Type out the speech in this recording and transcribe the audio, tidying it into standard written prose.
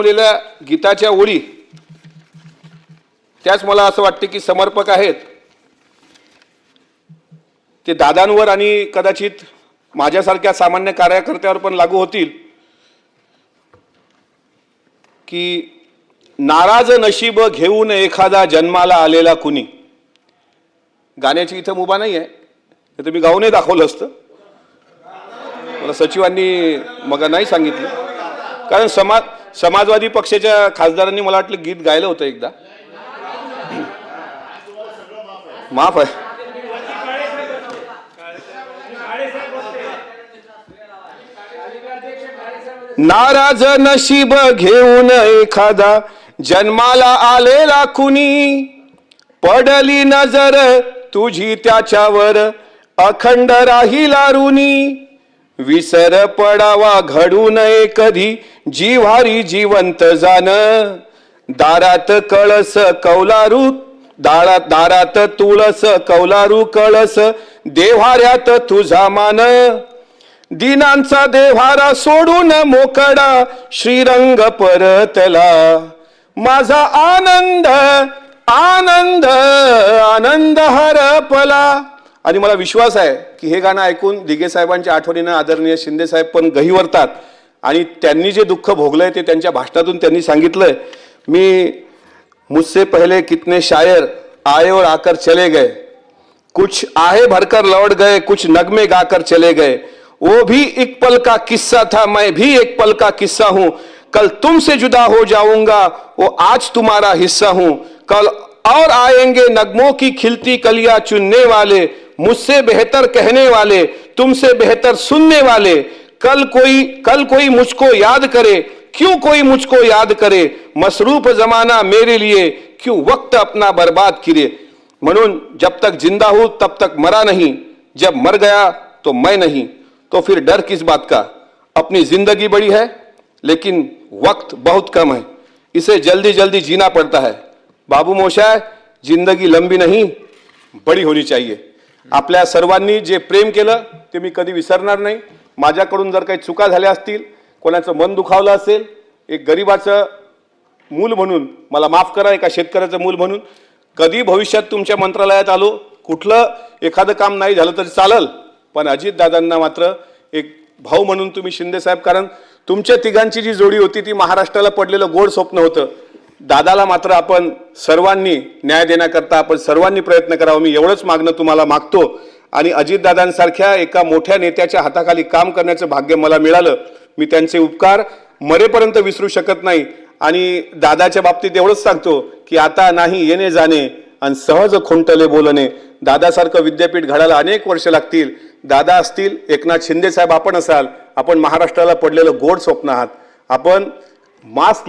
गीताच्या ओळी त्याच मला असं वाटते की समर्पक आहेत ते दादांवर आणि कदाचित माझ्यासारख्या सामान्य कार्यकर्त्यावर पण लागू होतील की नाराज नशीब घेऊन एखादा जन्माला आलेला कुणी. गाण्याची इथं मुभा नाही आहे, हे तर मी गाऊनही दाखवलं असतं. मला सचिवांनी मग नाही सांगितलं, कारण समाजवादी पक्षाच्या खासदारांनी मला वाटलं गीत गायलं होतं एकदा. माफ आहे. नाराज नशीब घेऊन एखादा जन्माला आलेला कुणी, पडली नजर तुझी त्याच्यावर अखंड राहिला ऋणी. विसर पडावा घडू नये कधी जिव्हारी जिवंत जाण. दारात कळस कौलारू दारात तुळस कौलारू कळस देव्हाऱ्यात तुझा मान. दिनांचा देव्हारा सोडून मोकळा श्रीरंग परतला. माझा आनंद आनंद आनंद हरपला. आणि मला विश्वास आहे की हे गाणं ऐकून दिघे साहेबांच्या आठवणीनं आदरणीय शिंदे साहेब पण गहिवरतात आणि त्यांनी जे दुःख भोगलंय ते त्यांच्या भाषणातून त्यांनी सांगितलंय. मी मुझसे पहले कितने शायर आए और आकर चले गए, कुछ आहे भरकर लौट गए, कुछ नगमे गाकर चले गए. वो भी एक पल का किस्सा था, मैं भी एक पल का किस्सा हूं. कल तुमसे जुदा हो जाऊंगा, वो आज तुम्हारा हिस्सा हूं. कल और आएंगे नगमों की खिलती कलियां चुनने वाले, मुझसे बेहतर कहने वाले, तुमसे बेहतर सुनने वाले. कल कोई मुझको याद करे, क्यों कोई मुझको याद करे. मसरूफ जमाना मेरे लिए, क्यों वक्त अपना बर्बाद किए. म्हणून जब तक जिंदा हूं तब तक मरा नहीं, जब मर गया तो मैं नहीं. तो फिर डर किस बात का. अपनी जिंदगी बड़ी है लेकिन वक्त बहुत कम है, इसे जल्दी जल्दी जीना पड़ता है. बाबू मोशाय, जिंदगी लंबी नहीं बड़ी होनी चाहिए. आपल्या सर्वांनी जे प्रेम केलं ते मी कधी विसरणार नाही. माझ्याकडून जर काही चुका झाल्या असतील, कोणाचं मन दुखावलं असेल, एक गरीबाचं मूल म्हणून मला माफ करा, एका शेतकऱ्याचं मूल म्हणून कधी भविष्यात तुमच्या मंत्रालयात आलो, कुठलं एखादं काम नाही झालं तरी चालल, पण अजितदादांना मात्र एक भाऊ म्हणून तुम्ही शिंदे साहेब, कारण तुमच्या तिघांची जी जोडी होती ती महाराष्ट्राला पडलेलं गोड स्वप्न होतं. दादाला मात्र आपण सर्वांनी न्याय देण्याकरता आपण सर्वांनी प्रयत्न करावा, मी एवढंच मागणं तुम्हाला मागतो. आणि अजितदादांसारख्या एका मोठ्या नेत्याच्या हाताखाली काम करण्याचं भाग्य मला मिळालं. मी त्यांचे उपकार मरेपर्यंत विसरू शकत नाही. आणि दादाच्या बाबतीत एवढंच सांगतो की आता नाही येणे जाणे आणि सहज खुंटले बोलणे. दादासारखं विद्यापीठ घडायला अनेक वर्ष लागतील. दादा असतील, एकनाथ शिंदे साहेब आपण असाल, आपण महाराष्ट्राला पडलेलं गोड स्वप्न आहात. आपण मास्क